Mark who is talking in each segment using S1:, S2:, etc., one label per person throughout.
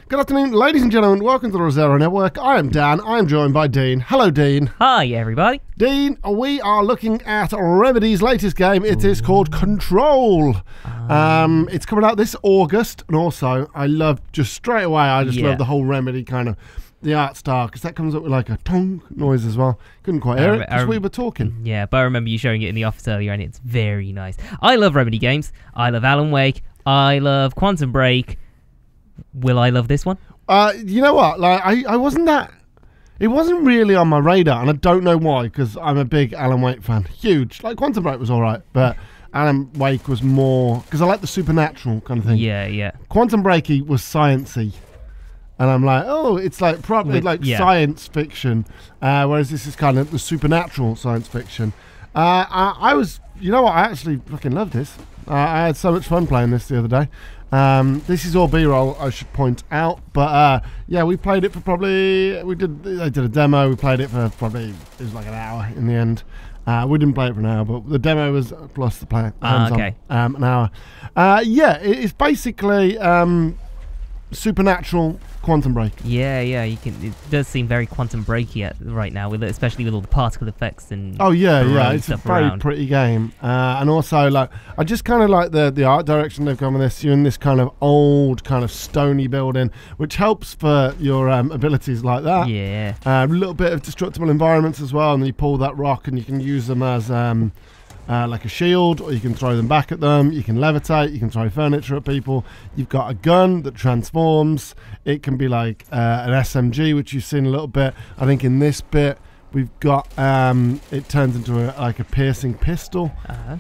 S1: Good afternoon, ladies and gentlemen. Welcome to the Rosero Network. I am Dan. I am joined by Dean. Hello, Dean.
S2: Hi, everybody.
S1: Dean, we are looking at Remedy's latest game. It is called Control. It's coming out this August, and also I love just straight away. I just love the whole Remedy kind of the art style, because that comes up with like a tong noise as well. Couldn't quite hear it because we were talking.
S2: Yeah, but I remember you showing it in the office earlier, and it's very nice. I love Remedy games. I love Alan Wake. I love Quantum Break. Will I love this one?
S1: You know what? Like I wasn't that. It wasn't really on my radar, and I don't know why, because I'm a big Alan Wake fan. Huge. Like Quantum Break was all right, but Alan Wake was more because I like the supernatural kind of thing.
S2: Yeah.
S1: Quantum Breaky was sciencey, and I'm like, oh, it's like probably like science fiction, whereas this is kind of the supernatural science fiction. I was, you know what? I actually fucking love this. I had so much fun playing this the other day. This is all B-roll, I should point out, but yeah, we played it for probably, I did a demo, we played it for probably, it was like an hour in the end. We didn't play it for an hour, but the demo was plus the play.
S2: Okay.
S1: An hour. Yeah, it's basically supernatural Quantum Break.
S2: Yeah. It does seem very Quantum Breaky right now, especially with all the particle effects and
S1: it's a very pretty game. And also, like, I just kind of like the art direction they've gone with this. You're in this kind of old, kind of stony building, which helps for your abilities like that.
S2: Yeah.
S1: A little bit of destructible environments as well, and then you pull that rock and you can use them as like a shield, or you can throw them back at them. You can levitate, you can throw furniture at people. You've got a gun that transforms. It can be like an SMG, which you've seen a little bit. I think in this bit we've got it turns into like a piercing pistol.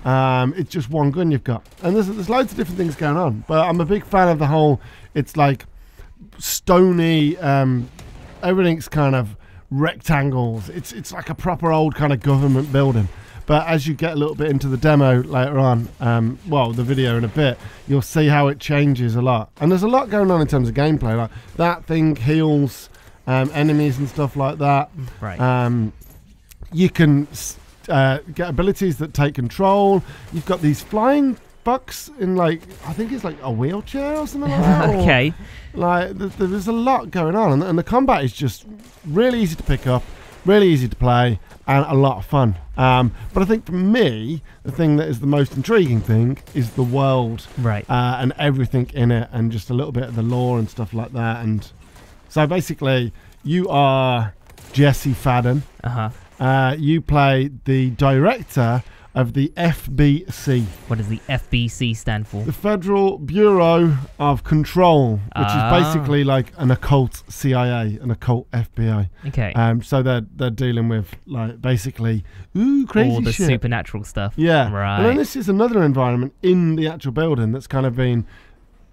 S1: It's just one gun you've got, and there's loads of different things going on, but I'm a big fan of the whole, it's like stony, everything's kind of rectangles. It's like a proper old kind of government building. But as you get a little bit into the demo later on, well, the video in a bit, you'll see how it changes a lot. And there's a lot going on in terms of gameplay. Like that thing heals enemies and stuff like that.
S2: Right.
S1: You can get abilities that take control. You've got these flying bucks in, like, I think it's like a wheelchair or something like that.
S2: Okay.
S1: Like there's a lot going on, and the combat is just really easy to pick up, really easy to play, and a lot of fun. But I think for me, the thing that is the most intriguing thing is the world,
S2: right?
S1: And everything in it, and just a little bit of the lore and stuff like that. And so basically, you are Jesse Fadden. You play the director of the FBC.
S2: What does the FBC stand for?
S1: The Federal Bureau of Control, which is basically like an occult CIA, an occult FBI.
S2: Okay.
S1: So they're dealing with, like, basically crazy
S2: all the
S1: shit.
S2: supernatural stuff.
S1: Yeah.
S2: Right.
S1: And then this is another environment in the actual building that's kind of been,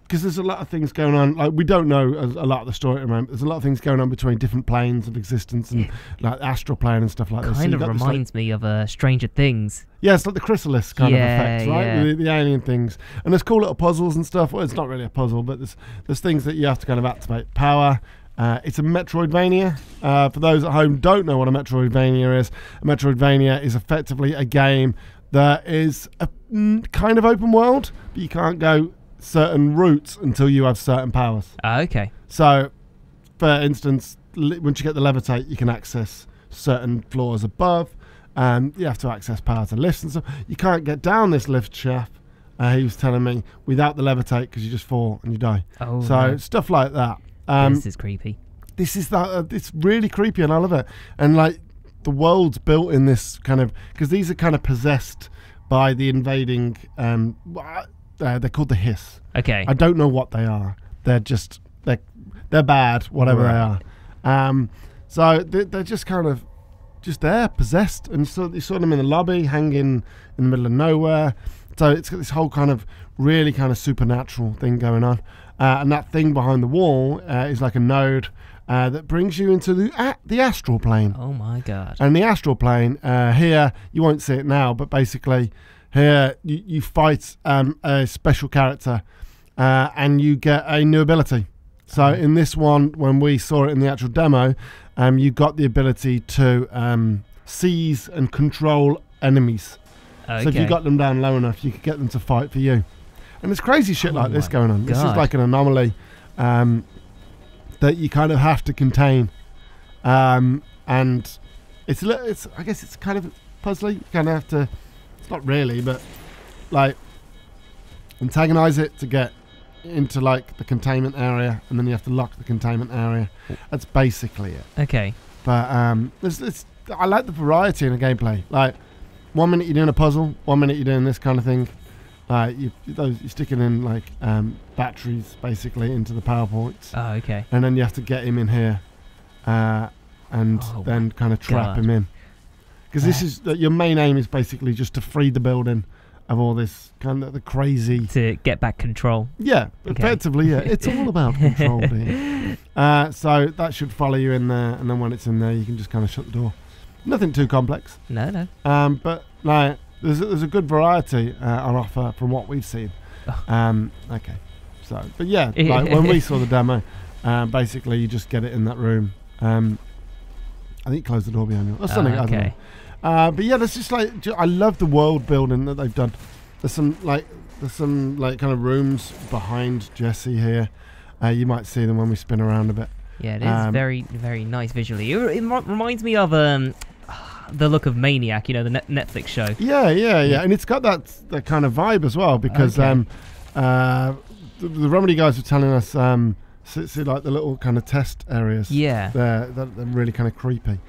S1: because there's a lot of things going on. Like, we don't know a lot of the story around. There's a lot of things going on between different planes of existence and like astral plane and stuff like this.
S2: Kind of reminds me of Stranger Things.
S1: Yeah, it's like the chrysalis kind of effect, right?
S2: Yeah.
S1: The alien things. And there's cool little puzzles and stuff. Well, it's not really a puzzle, but there's things that you have to kind of activate power. It's a Metroidvania. For those at home who don't know what a Metroidvania is, a Metroidvania is effectively a game that is a kind of open world, but you can't go certain routes until you have certain powers.
S2: Okay.
S1: So, for instance, once you get the levitate, you can access certain floors above. You have to access power to lifts and stuff. You can't get down this lift shaft, he was telling me, without the levitate, because you just fall and you die.
S2: Oh,
S1: so
S2: no.
S1: Stuff like that.
S2: This is creepy.
S1: This is that. It's really creepy, and I love it. And like the world's built in this kind of, because these are kind of possessed by the invading. They're called the Hiss.
S2: Okay.
S1: I don't know what they are. They're just they're bad, whatever they are. So they're just kind of just there, possessed, and so you saw them in the lobby, hanging in the middle of nowhere. So it's got this whole kind of really kind of supernatural thing going on, and that thing behind the wall is like a node that brings you into the astral plane.
S2: Oh my god!
S1: And the astral plane here, you won't see it now, but basically here you fight a special character, and you get a new ability. So in this one, when we saw it in the actual demo, you got the ability to seize and control enemies.
S2: Okay.
S1: So if you got them down low enough, you could get them to fight for you. And there's crazy shit like this going on. This is like an anomaly. that you kind of have to contain, and it's I guess it's kind of puzzly. You kind of have to. It's not really, but like antagonize it to get into like the containment area, and then you have to lock the containment area. That's basically it.
S2: Okay.
S1: But I like the variety in the gameplay. Like 1 minute you're doing a puzzle, 1 minute you're doing this kind of thing. You're sticking in like batteries basically into the power points.
S2: Oh, okay.
S1: And then you have to get him in here, and then kind of trap him in. Because this is your main aim is basically just to free the building of all this kind of the crazy.
S2: To get back control.
S1: Yeah,
S2: okay.
S1: Effectively, yeah. It's all about control, dear. So that should follow you in there, and then when it's in there, you can just kind of shut the door. Nothing too complex.
S2: No.
S1: But like, there's a good variety on offer from what we've seen. Okay. So, but yeah, like when we saw the demo, basically you just get it in that room. I think close the door behind you or something. I don't know. But yeah, there's just like I love the world building that they've done. There's some like kind of rooms behind Jesse here. You might see them when we spin around a bit.
S2: Yeah, it is very, very nice visually. It reminds me of the look of Maniac, you know, the Netflix show.
S1: Yeah, and it's got that kind of vibe as well because the Remedy guys were telling us see like the little kind of test areas.
S2: Yeah,
S1: they're really kind of creepy.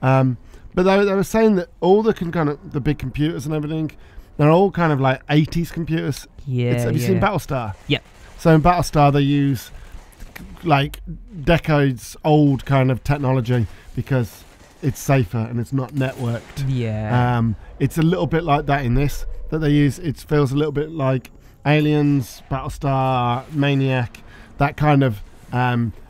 S1: But they were saying that all the big computers and everything, they're all kind of like 80s computers.
S2: Yeah.
S1: Have you seen Battlestar?
S2: Yep.
S1: So in Battlestar they use like decades old kind of technology because it's safer and it's not networked.
S2: Yeah.
S1: It's a little bit like that in this that they use. It feels a little bit like Aliens, Battlestar, Maniac, that kind of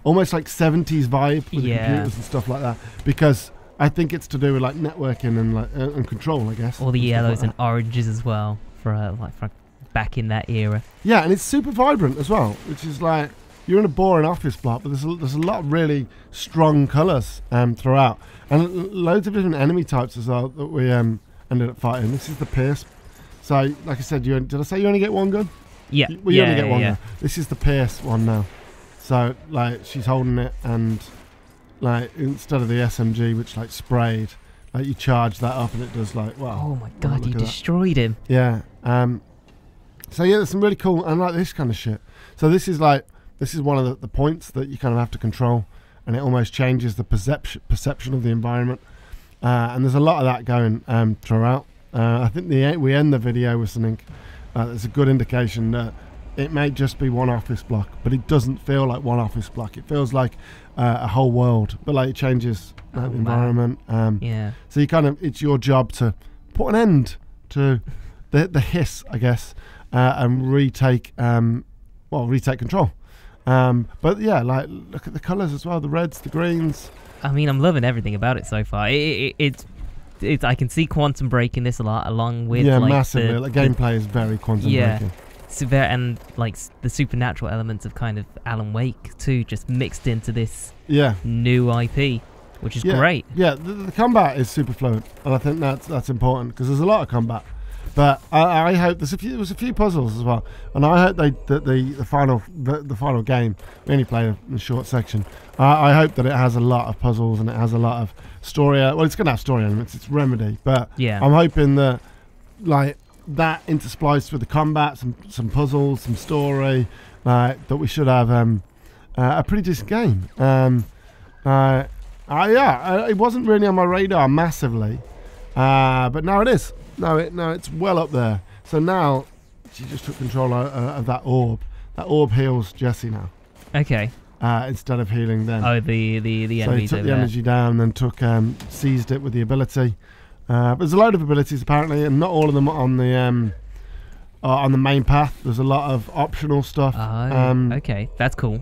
S1: almost like 70s vibe with the computers and stuff like that, because I think it's to do with like networking and like and control, I guess.
S2: All the yellows and oranges as well for back in that era.
S1: Yeah, and it's super vibrant as well, which is like you're in a boring office block, but there's a lot of really strong colours throughout, and loads of different enemy types as well that we ended up fighting. This is the Pierce. So, like I said, did I say you only get one gun?
S2: Yeah.
S1: Well, you only get one gun. This is the Pierce one now. So, like, she's holding it, and like instead of the SMG, which like sprayed, like you charge that up and it does like, wow.
S2: Oh my god, you destroyed him.
S1: Yeah. So yeah, there's some really cool, and like this kind of shit. So this is one of the points that you kind of have to control, and it almost changes the perception of the environment. And there's a lot of that going throughout. I think we end the video with something that's a good indication that it may just be one office block, but it doesn't feel like one office block. It feels like a whole world, but like it changes the environment.
S2: Yeah.
S1: So it's your job to put an end to the hiss, I guess, and retake control. But yeah, like look at the colours as well, the reds, the greens.
S2: I mean, I'm loving everything about it so far. It's I can see Quantum Break in this a lot, along with like
S1: massively. The gameplay is very Quantum Breaking.
S2: And like the supernatural elements of kind of Alan Wake too, just mixed into this new IP, which is great. Yeah,
S1: the combat is super fluent, and I think that's important because there's a lot of combat. But I hope there was a few puzzles as well, and I hope the final game, we only played a short section. I hope that it has a lot of puzzles and it has a lot of story. Well, it's going to have story elements. It's Remedy, but I'm hoping that like that interspliced with the combat, some puzzles, some story, that we should have a pretty decent game. It wasn't really on my radar massively, but now it is. No, it's well up there. So now she just took control of that orb. That orb heals Jesse now.
S2: Okay.
S1: Instead of healing them.
S2: Oh, the enemies.
S1: So he took the energy down, and then seized it with the ability. There's a load of abilities apparently, and not all of them on the main path. There's a lot of optional stuff.
S2: Okay, that's cool.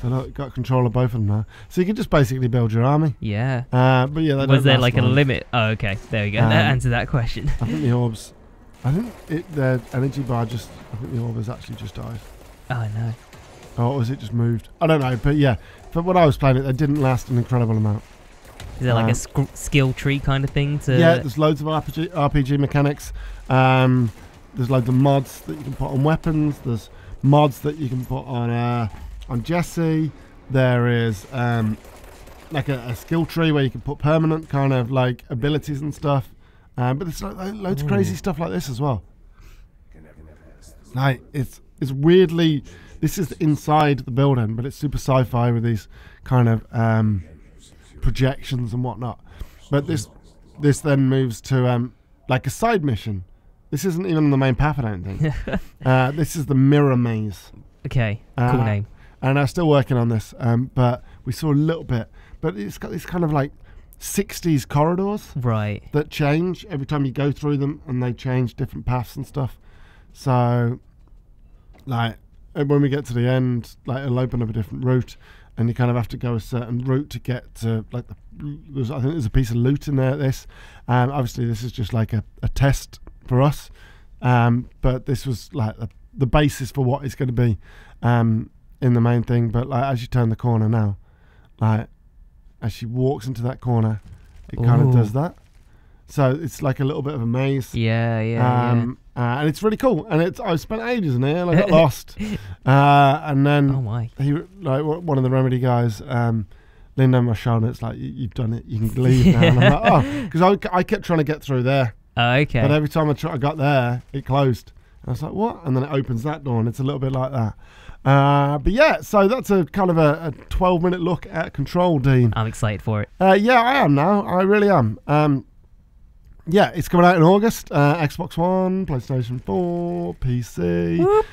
S1: So look, got control of both of them now. So you can just basically build your army.
S2: Yeah.
S1: But yeah,
S2: was there like a limit? Oh, okay. There we go. That answered that question.
S1: I think the orbs. Their energy bar I think the orb has actually just died.
S2: Oh no.
S1: Or was it just moved? I don't know. But yeah, but when I was playing it, they didn't last an incredible amount.
S2: Is there like a skill tree kind of thing to?
S1: Yeah, there's loads of RPG mechanics. There's loads of mods that you can put on weapons. There's mods that you can put on Jesse. There is like a skill tree where you can put permanent kind of like abilities and stuff. But there's like loads of crazy stuff like this as well. Like it's weirdly, this is inside the building, but it's super sci-fi with these kind of projections and whatnot. But this then moves to like a side mission. This isn't even on the main path, I don't think. This is the Mirror Maze.
S2: Okay, cool name.
S1: And I'm still working on this, but we saw a little bit. But it's got these kind of like 60s corridors,
S2: right,
S1: that change every time you go through them, and they change different paths and stuff. So, like, when we get to the end, like, it'll open up a different route, and you kind of have to go a certain route to get to, like, I think there's a piece of loot in there at this. Obviously, this is just like a test for us, but this was like the basis for what it's going to be in the main thing. But like, as you turn the corner now, like, as she walks into that corner, it kind of does that. So it's like a little bit of a maze.
S2: Yeah.
S1: And it's really cool. And I spent ages in here. I got lost. And then one of the Remedy guys leaned on my shoulder. It's like, you've done it. You can leave now. And I'm like, oh, because I kept trying to get through there.
S2: Okay.
S1: But every time I got there, it closed. And I was like, what? And then it opens that door, and it's a little bit like that. But yeah, so that's a kind of a 12-minute look at Control, Dean.
S2: I'm excited for it.
S1: Yeah, I am now. I really am. Yeah, it's coming out in August. Xbox One, PlayStation 4, PC.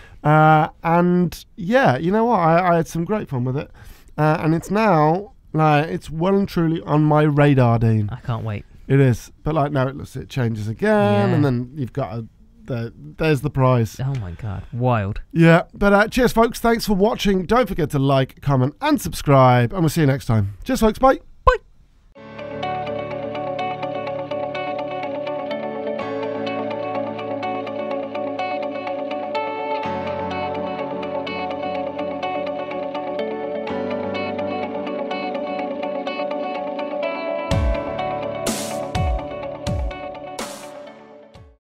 S1: And yeah, you know what? I had some great fun with it. And it's now, like, it's well and truly on my radar, Dean.
S2: I can't wait.
S1: It is. But like, now it changes again, and then you've got there's the prize.
S2: Oh my god, wild.
S1: Yeah, but cheers folks, thanks for watching. Don't forget to like, comment and subscribe, and we'll see you next time. Cheers folks, bye.